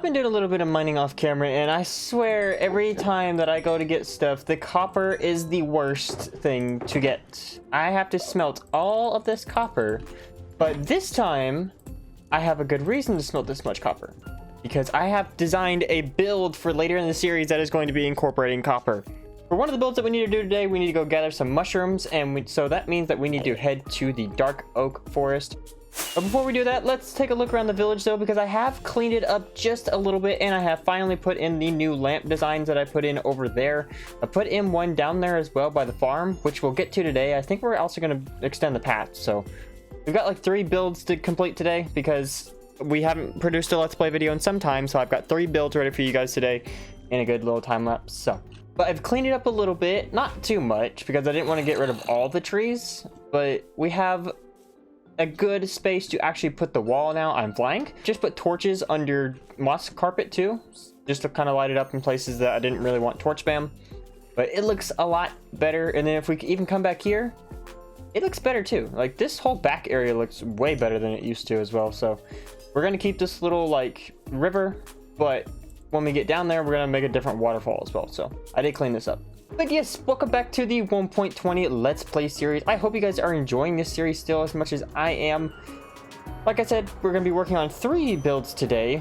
been doing a little bit of mining off camera, and I swear every time that I go to get stuff, the copper is the worst thing to get. I have to smelt all of this copper, but this time I have a good reason to smelt this much copper, because I have designed a build for later in the series that is going to be incorporating copper. For one of the builds that we need to do today, we need to go gather some mushrooms, and so that means that we need to head to the Dark Oak Forest. But before we do that, let's take a look around the village though, because I have cleaned it up just a little bit, and I have finally put in the new lamp designs that I put in over there. I put in one down there as well by the farm, which we'll get to today. I think we're also going to extend the path, so we've got like 3 builds to complete today because we haven't produced a Let's Play video in some time, so I've got 3 builds ready for you guys today in a good little time lapse. So, but I've cleaned it up a little bit, not too much, because I didn't want to get rid of all the trees, but we have a good space to actually put the wall now. I'm flying. Just put torches under moss carpet too, just to kind of light it up in places that I didn't really want torch spam. But it looks a lot better. And then if we even come back here, it looks better too. Like this whole back area looks way better than it used to as well. So we're gonna keep this little like river, but when we get down there, we're gonna make a different waterfall as well. So I did clean this up. But yes, welcome back to the 1.20 Let's Play series. I hope you guys are enjoying this series still as much as I am. Like I said, we're going to be working on 3 builds today.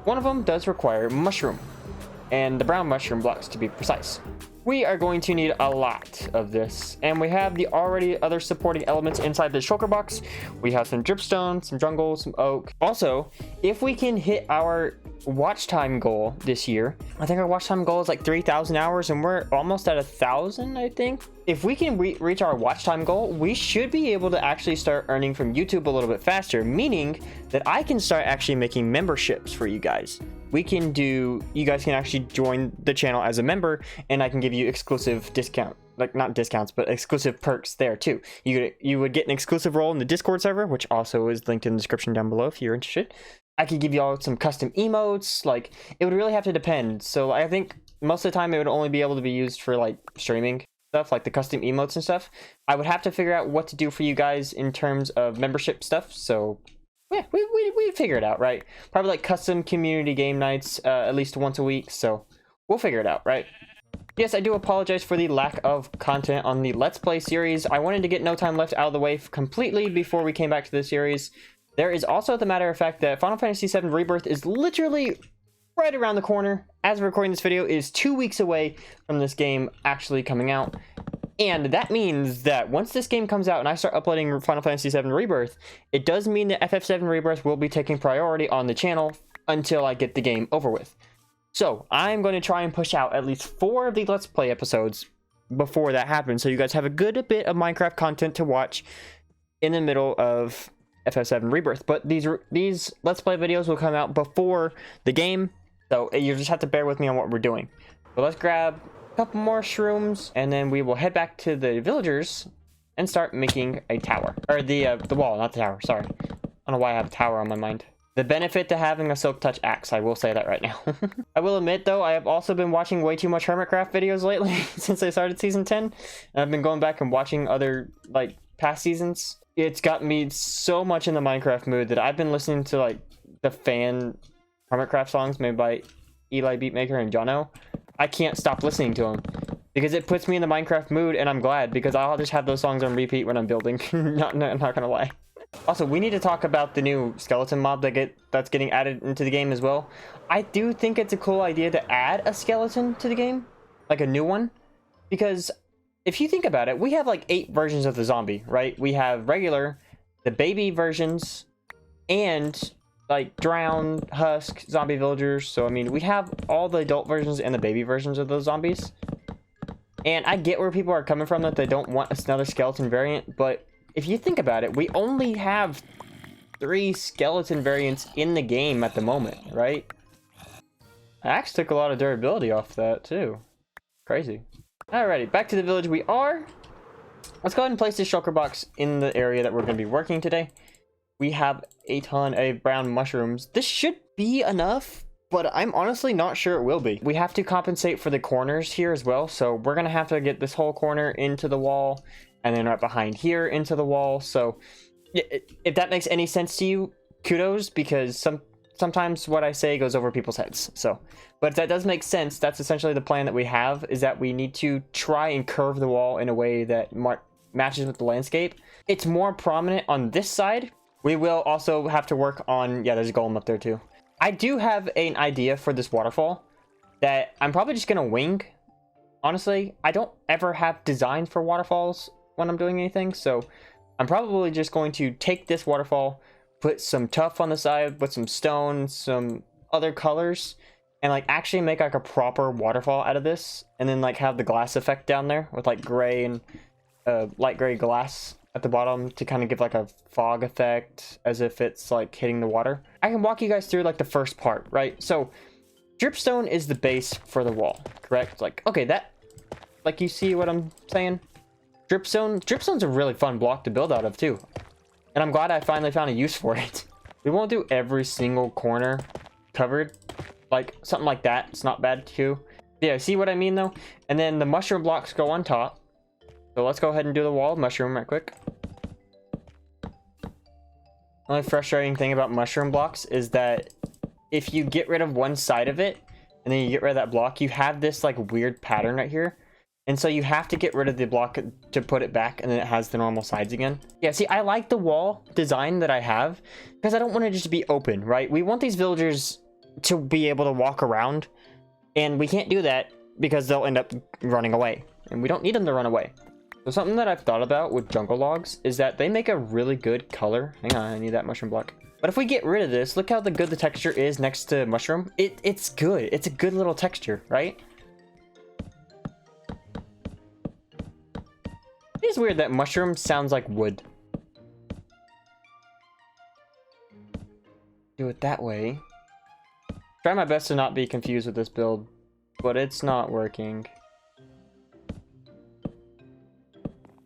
One of them does require mushroom, and the brown mushroom blocks to be precise. We are going to need a lot of this, and we have the already other supporting elements inside the shulker box. We have some dripstone, some jungle, some oak. Also, if we can hit our watch time goal this year, I think our watch time goal is like 3,000 hours, and we're almost at 1,000, I think. If we can reach our watch time goal, we should be able to actually start earning from YouTube a little bit faster, meaning that I can start actually making memberships for you guys. We can do, you guys can actually join the channel as a member, and I can give you exclusive discount, like not discounts, but exclusive perks there too. You would get an exclusive role in the Discord server, which also is linked in the description down below if you're interested. I could give you all some custom emotes. Like, it would really have to depend. So I think most of the time it would only be able to be used for like streaming stuff, like the custom emotes and stuff. I would have to figure out what to do for you guys in terms of membership stuff. So yeah, we figure it out, right? Probably like custom community game nights at least once a week. So we'll figure it out, right? Yes, I do apologize for the lack of content on the Let's Play series. I wanted to get No Time Left out of the way completely before we came back to the series. There is also the matter of fact that Final Fantasy VII Rebirth is literally right around the corner. As of recording this video, it is 2 weeks away from this game actually coming out. And that means that once this game comes out and I start uploading Final Fantasy VII Rebirth, it does mean that FF7 Rebirth will be taking priority on the channel until I get the game over with. So I'm going to try and push out at least 4 of the Let's Play episodes before that happens, so you guys have a good bit of Minecraft content to watch in the middle of FF7 Rebirth. But these Let's Play videos will come out before the game, so you just have to bear with me on what we're doing. So let's grab a couple more shrooms, and then we will head back to the villagers and start making a tower. Or the wall, not the tower, sorry. I don't know why I have a tower on my mind. The benefit to having a Silk Touch axe, I will say that right now. I will admit though, I have also been watching way too much Hermitcraft videos lately since I started season 10. And I've been going back and watching other like past seasons. It's got me so much in the Minecraft mood that I've been listening to like the fan Hermitcraft songs made by Eli Beatmaker and Jono. I can't stop listening to them because it puts me in the Minecraft mood, and I'm glad because I'll just have those songs on repeat when I'm building. not gonna lie. Also, we need to talk about the new skeleton mob that's getting added into the game as well. I do think it's a cool idea to add a skeleton to the game, like a new one, because if you think about it, we have like 8 versions of the zombie, right? We have regular, the baby versions, and like drowned, husk, zombie villagers. So I mean, we have all the adult versions and the baby versions of those zombies. And I get where people are coming from that they don't want another skeleton variant, but if you think about it, we only have 3 skeleton variants in the game at the moment, right? I actually took a lot of durability off that too. Crazy. Alrighty, back to the village we are. Let's go ahead and place this shulker box in the area that we're going to be working today. We have a ton of brown mushrooms. This should be enough, but I'm honestly not sure it will be. We have to compensate for the corners here as well, so we're going to have to get this whole corner into the wall, and then right behind here into the wall. So if that makes any sense to you, kudos, because sometimes what I say goes over people's heads. So, but that does make sense. That's essentially the plan that we have, is that we need to try and curve the wall in a way that matches with the landscape. It's more prominent on this side. We will also have to work on, yeah, there's a golem up there too. I do have an idea for this waterfall that I'm probably just gonna wing. Honestly, I don't ever have designs for waterfalls when I'm doing anything, so I'm probably just going to take this waterfall, put some tuff on the side, put some stone, some other colors, and like actually make like a proper waterfall out of this, and then like have the glass effect down there with like gray and light gray glass at the bottom to kind of give like a fog effect as if it's like hitting the water. I can walk you guys through like the first part, right? So dripstone is the base for the wall, correct? Like, okay, that, like, you see what I'm saying? Dripstone's a really fun block to build out of too. And I'm glad I finally found a use for it. We won't do every single corner covered. Like, something like that. It's not bad too. Yeah, see what I mean though? And then the mushroom blocks go on top. So let's go ahead and do the wall of mushroom right quick. The only frustrating thing about mushroom blocks is that if you get rid of one side of it, and then you get rid of that block, you have this like weird pattern right here. And so you have to get rid of the block to put it back, and then it has the normal sides again. Yeah, see, I like the wall design that I have, because I don't want it just to be open, right? We want these villagers to be able to walk around, and we can't do that because they'll end up running away, and we don't need them to run away. So something that I've thought about with jungle logs is that they make a really good color. Hang on, I need that mushroom block. But if we get rid of this, look how good the texture is next to mushroom. It's good. It's a good little texture, right? It is weird that mushroom sounds like wood. Do it that way. Try my best to not be confused with this build, but it's not working.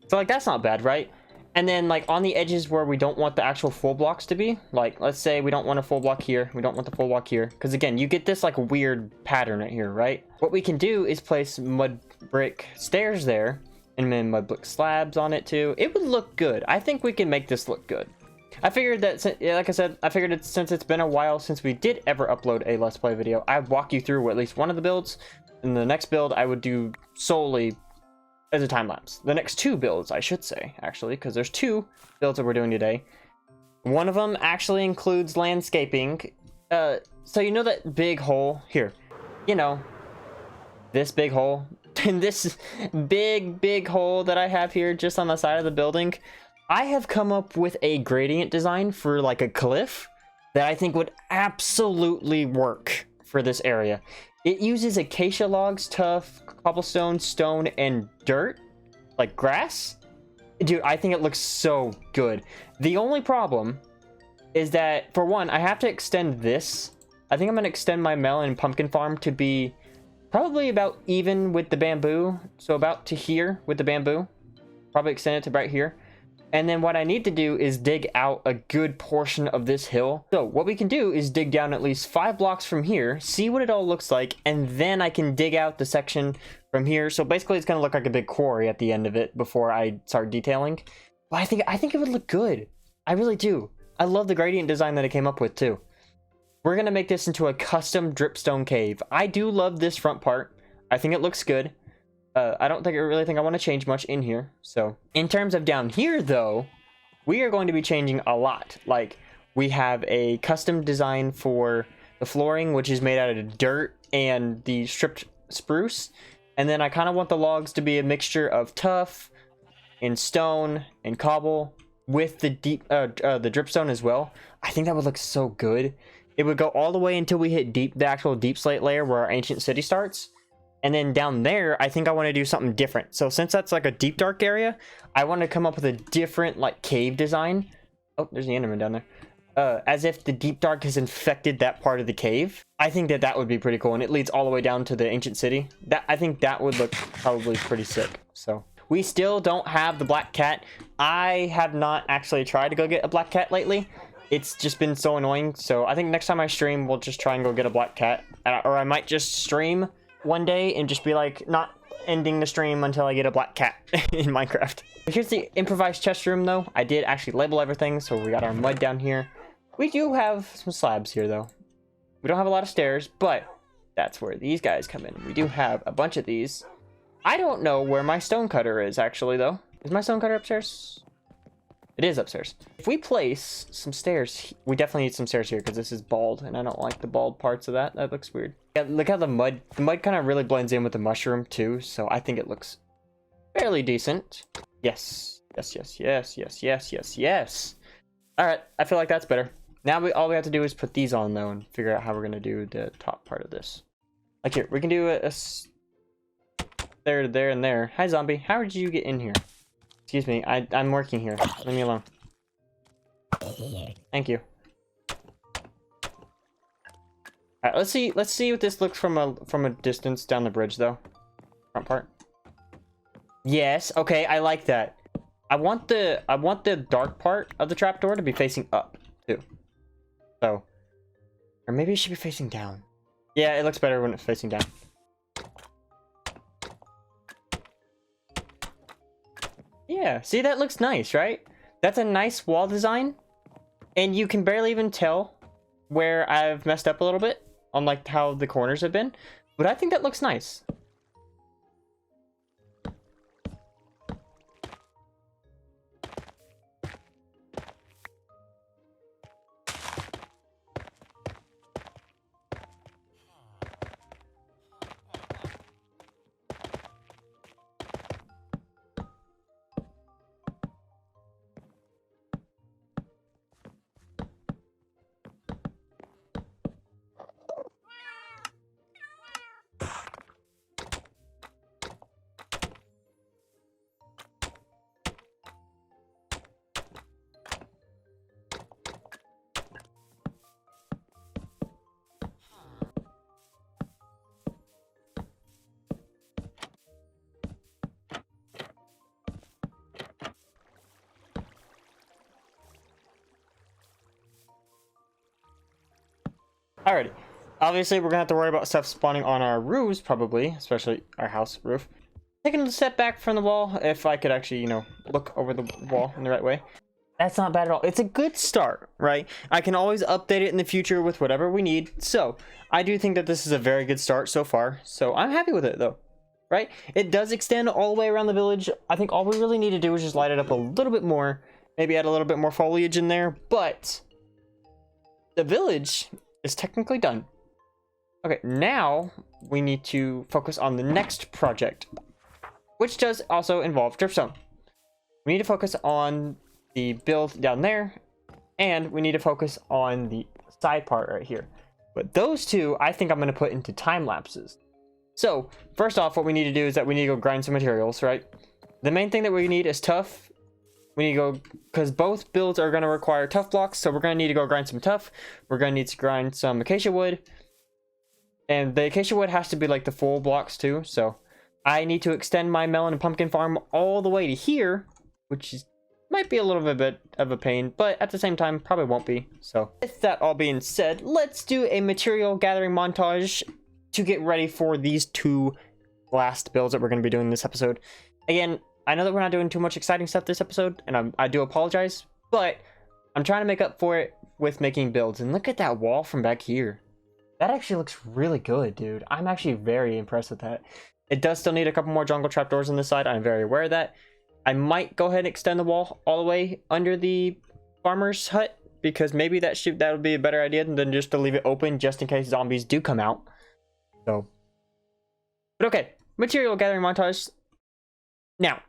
So like that's not bad, right? And then like on the edges where we don't want the actual full blocks to be, like let's say we don't want a full block here, we don't want the full block here, because again you get this like weird pattern right here, right? What we can do is place mud brick stairs there, and then mud brick slabs on it too. It would look good. I think we can make this look good. I figured that, like I said, since it's been a while since we did ever upload a Let's Play video, I'd walk you through at least one of the builds. In the next build, I would do solely as a time lapse. The next two builds, I should say, actually, because there's two builds that we're doing today. One of them actually includes landscaping. So you know that big hole here? You know, this big hole? And this big hole that I have here just on the side of the building, I have come up with a gradient design for like a cliff that I think would absolutely work for this area. It uses acacia logs, tuff, cobblestone, stone, and dirt, like grass. Dude, I think it looks so good. The only problem is that, for one, I have to extend this. I think I'm going to extend my melon and pumpkin farm to be probably about even with the bamboo. So about to here with the bamboo. Probably extend it to right here. And then what I need to do is dig out a good portion of this hill. So what we can do is dig down at least 5 blocks from here, see what it all looks like, and then I can dig out the section from here. So basically it's going to look like a big quarry at the end of it before I start detailing. But I think it would look good. I really do. I love the gradient design that I came up with too. We're going to make this into a custom dripstone cave. I do love this front part. I think it looks good. I don't really think I want to change much in here. So in terms of down here though, we are going to be changing a lot. Like we have a custom design for the flooring, which is made out of dirt and the stripped spruce. And then I kind of want the logs to be a mixture of tuff and stone and cobble with the the dripstone as well. I think that would look so good. It would go all the way until we hit the actual deep slate layer where our ancient city starts. And then down there, I think I want to do something different. So since that's like a deep dark area, I want to come up with a different like cave design. Oh, there's the Enderman down there. As if the deep dark has infected that part of the cave. I think that that would be pretty cool. And it leads all the way down to the ancient city. I think that would look probably pretty sick. So we still don't have the black cat. I have not actually tried to go get a black cat lately. It's just been so annoying. So I think next time I stream, we'll just try and go get a black cat. Or I might just stream one day and just be like not ending the stream until I get a black cat in Minecraft. Here's the improvised chest room though. I did actually label everything, so we got our mud down here. We do have some slabs here though. We don't have a lot of stairs, but that's where these guys come in. We do have a bunch of these. I don't know where my stonecutter is, actually, though. Is my stonecutter upstairs? It is upstairs. If we place some stairs, we definitely need some stairs here because this is bald, and I don't like the bald parts of that. That looks weird. Yeah, look how the mud kind of really blends in with the mushroom too, so I think it looks fairly decent. Yes. Yes, yes, yes, yes, yes, yes, yes. All right, I feel like that's better. Now all we have to do is put these on though and figure out how we're gonna do the top part of this. Like here, we can do a there, there, and there. Hi, zombie. How did you get in here? Excuse me, I'm working here. Leave me alone. Thank you. Alright, let's see what this looks from a distance down the bridge though. Front part. Yes, okay, I like that. I want the dark part of the trapdoor to be facing up too. So, or maybe it should be facing down. Yeah, it looks better when it's facing down. Yeah, see, that looks nice, right? That's a nice wall design, and you can barely even tell where I've messed up a little bit on like how the corners have been, but I think that looks nice. Alrighty. Obviously, we're gonna have to worry about stuff spawning on our roofs, probably, especially our house roof. Taking a step back from the wall, if I could actually, you know, look over the wall in the right way. That's not bad at all. It's a good start, right? I can always update it in the future with whatever we need. So, I do think that this is a very good start so far. So, I'm happy with it, though. Right? It does extend all the way around the village. I think all we really need to do is just light it up a little bit more. Maybe add a little bit more foliage in there. But, the village is technically done. Okay, now we need to focus on the next project, which does also involve dripstone. We need to focus on the build down there, and we need to focus on the side part right here. But those two, I think I'm going to put into time lapses. So, first off, what we need to do is that we need to go grind some materials, right? The main thing that we need is tough. We need to go, because both builds are going to require tough blocks, so we're going to need to go grind some tough. We're going to need to grind some acacia wood. And the acacia wood has to be like the full blocks too, so I need to extend my melon and pumpkin farm all the way to here, which is, might be a little bit of a pain, but at the same time, probably won't be. So, with that all being said, let's do a material gathering montage to get ready for these two last builds that we're going to be doing this episode. Again, I know that we're not doing too much exciting stuff this episode, and I do apologize, but I'm trying to make up for it with making builds. And look at that wall from back here. That actually looks really good, dude. I'm actually very impressed with that. It does still need a couple more jungle trapdoors on this side. I'm very aware of that. I might go ahead and extend the wall all the way under the farmer's hut, because maybe that would be a better idea than just to leave it open just in case zombies do come out. So, but okay, material gathering montage. Now,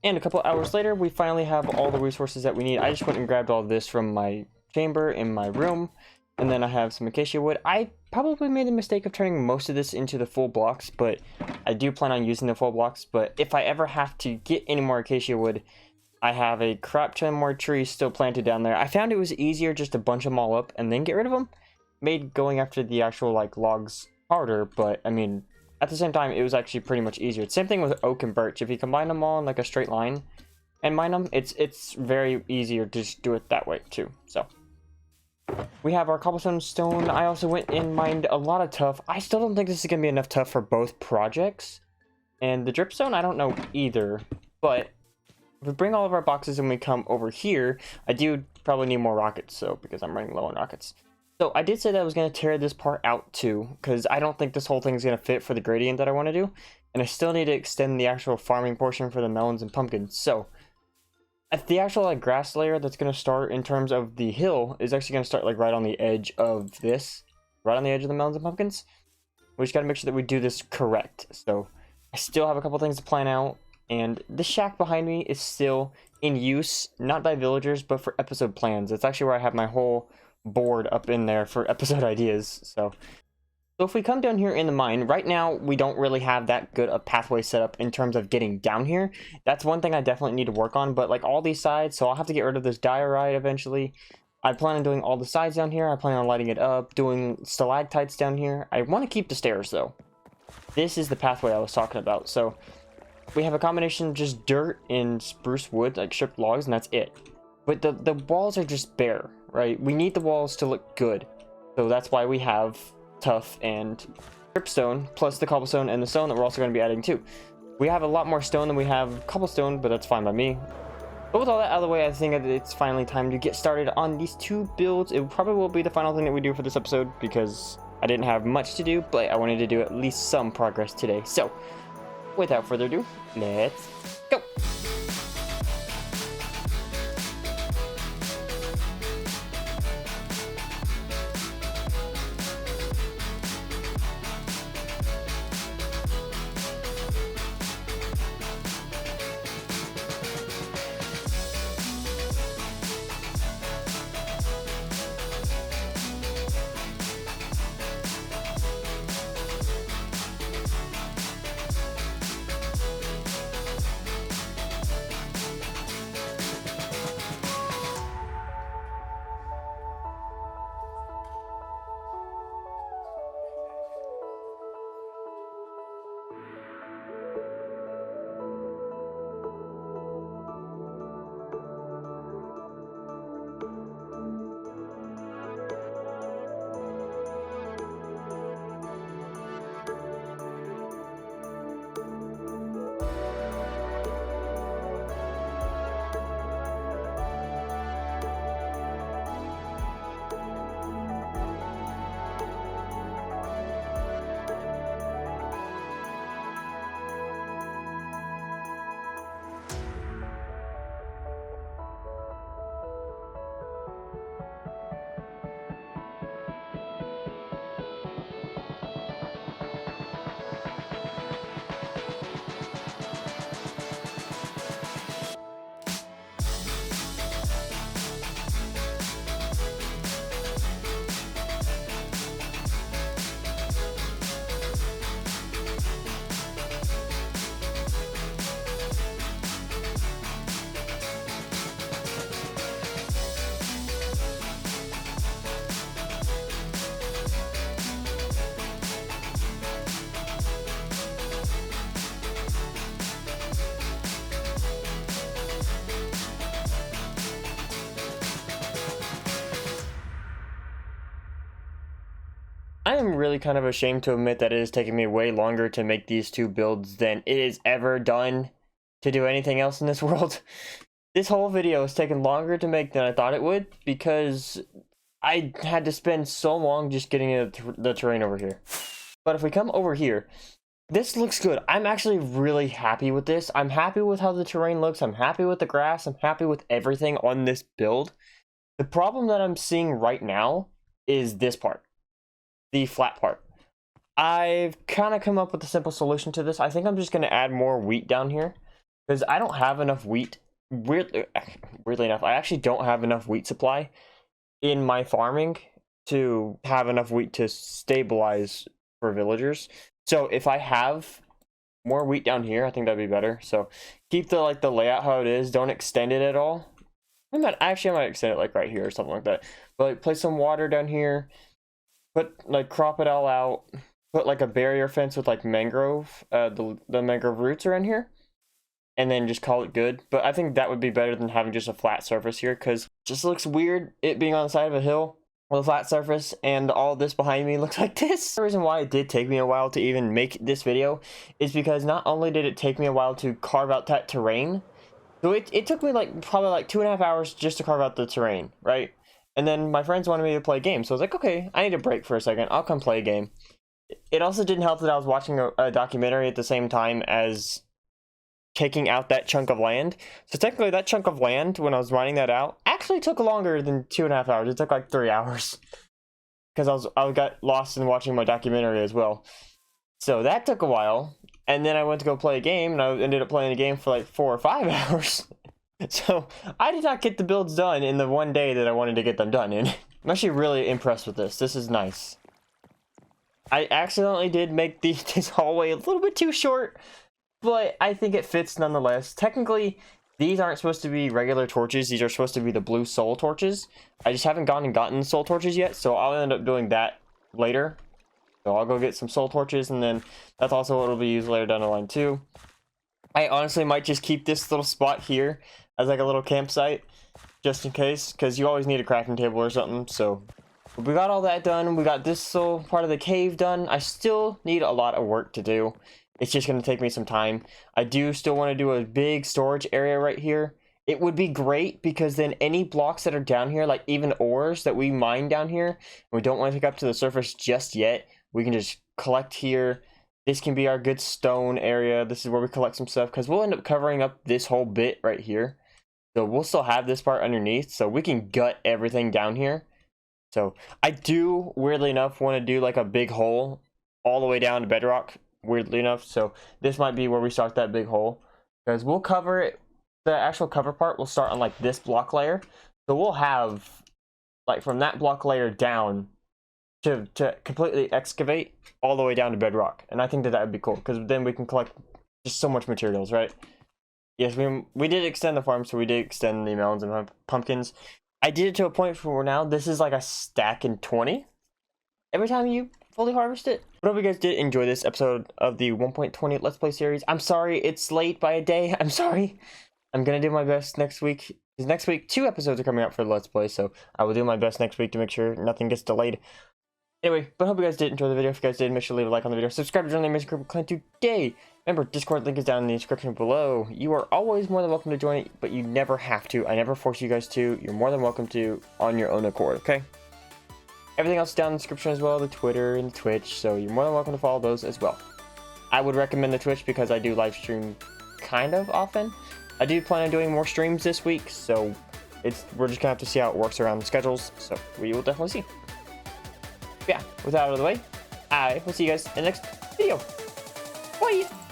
And a couple hours later, we finally have all the resources that we need. I just went and grabbed all this from my chamber in my room. And then I have some acacia wood. I probably made the mistake of turning most of this into the full blocks, but I do plan on using the full blocks. But if I ever have to get any more acacia wood, I have a crap ton more trees still planted down there. I found it was easier just to bunch them all up and then get rid of them. Made going after the actual like logs harder, but I mean, at the same time, it was actually pretty much easier. Same thing with oak and birch. If you combine them all in like a straight line and mine them, it's very easier to just do it that way too. So we have our cobblestone stone. I also went and mined a lot of tuff. I still don't think this is gonna be enough tuff for both projects. And the dripstone, I don't know either. But if we bring all of our boxes and we come over here, I do probably need more rockets, so because I'm running low on rockets. So I did say that I was going to tear this part out too, because I don't think this whole thing is going to fit for the gradient that I want to do. And I still need to extend the actual farming portion for the melons and pumpkins. So at the actual like grass layer that's going to start in terms of the hill is actually going to start like right on the edge of this, right on the edge of the melons and pumpkins. We just got to make sure that we do this correct. So I still have a couple things to plan out. And the shack behind me is still in use, not by villagers, but for episode plans. It's actually where I have my whole board up in there for episode ideas. So if we come down here in the mine, right now we don't really have that good a pathway set up in terms of getting down here. That's one thing I definitely need to work on, but like all these sides, so I'll have to get rid of this diorite eventually. I plan on doing all the sides down here. I plan on lighting it up, doing stalactites down here. I want to keep the stairs though. This is the pathway I was talking about. So we have a combination of just dirt and spruce wood, like stripped logs, and that's it. But the walls are just bare, right? We need the walls to look good. So that's why we have tuff and dripstone, plus the cobblestone and the stone that we're also going to be adding too. We have a lot more stone than we have cobblestone, but that's fine by me. But with all that out of the way, I think it's finally time to get started on these two builds. It probably will be the final thing that we do for this episode, because I didn't have much to do, but I wanted to do at least some progress today. So without further ado, let's go. I am really kind of ashamed to admit that it is taking me way longer to make these two builds than it is ever done to do anything else in this world. This whole video has taken longer to make than I thought it would, because I had to spend so long just getting the terrain over here. But if we come over here, this looks good. I'm actually really happy with this. I'm happy with how the terrain looks. I'm happy with the grass. I'm happy with everything on this build. The problem that I'm seeing right now is this part. The flat part. I've kind of come up with a simple solution to this. I think I'm just going to add more wheat down here. because I don't have enough wheat. Weirdly enough, I actually don't have enough wheat supply in my farming to have enough wheat to stabilize for villagers. So if I have more wheat down here, I think that'd be better. So keep the the layout how it is. Don't extend it at all. I might extend it like right here or something like that. But like place some water down here. Crop it all out. Put like a barrier fence with like mangrove. The mangrove roots are in here. And then just call it good. But I think that would be better than having just a flat surface here, because it just looks weird it being on the side of a hill with a flat surface and all this behind me looks like this. The reason why it did take me a while to even make this video is because not only did it take me a while to carve out that terrain, so it took me probably like 2.5 hours just to carve out the terrain, right? And then my friends wanted me to play a game, so I was like, okay, I need a break for a second, I'll come play a game. It also didn't help that I was watching a documentary at the same time as taking out that chunk of land. So technically that chunk of land, when I was writing that out, actually took longer than 2.5 hours. It took like 3 hours because I got lost in watching my documentary as well. So that took a while, and then I went to go play a game, and I ended up playing a game for like 4 or 5 hours. So I did not get the builds done in the one day that I wanted to get them done in. I'm actually really impressed with this. This is nice. I accidentally did make this hallway a little bit too short, but I think it fits nonetheless. Technically, these aren't supposed to be regular torches. These are supposed to be the blue soul torches. I just haven't gone and gotten soul torches yet, so I'll end up doing that later. So I'll go get some soul torches, and then that's also what will be used later down the line too. I honestly might just keep this little spot here as like a little campsite, just in case, because you always need a crafting table or something. So we got all that done. We got this little part of the cave done. I still need a lot of work to do. It's just going to take me some time. I do still want to do a big storage area right here. It would be great because then any blocks that are down here, like even ores that we mine down here, and we don't want to take up to the surface just yet, we can just collect here. This can be our good stone area. This is where we collect some stuff, because we'll end up covering up this whole bit right here. So we'll still have this part underneath, so we can gut everything down here. So I do, weirdly enough, want to do like a big hole all the way down to bedrock, weirdly enough. So this might be where we start that big hole, because we'll cover it. The actual cover part will start on like this block layer. So we'll have like from that block layer down to completely excavate all the way down to bedrock. And I think that would be cool, because then we can collect just so much materials, right? Yes, we did extend the farm, so we did extend the melons and pumpkins. I did it to a point where now this is like a stack in 20 every time you fully harvest it. I hope you guys did enjoy this episode of the 1.20 Let's Play series. I'm sorry it's late by a day. I'm sorry. I'm gonna do my best next week. Because next week 2 episodes are coming out for the Let's Play, so I will do my best next week to make sure nothing gets delayed. Anyway, but I hope you guys did enjoy the video. If you guys did, make sure to leave a like on the video. Subscribe to join the Amazing Group Clan today. Remember, Discord link is down in the description below. You are always more than welcome to join it, but you never have to. I never force you guys to. You're more than welcome to on your own accord, okay? Everything else is down in the description as well, the Twitter and the Twitch, so you're more than welcome to follow those as well. I would recommend the Twitch because I do live stream kind of often. I do plan on doing more streams this week, so we're just gonna have to see how it works around the schedules, so we will definitely see. But yeah, with that out of the way, I will see you guys in the next video. Bye!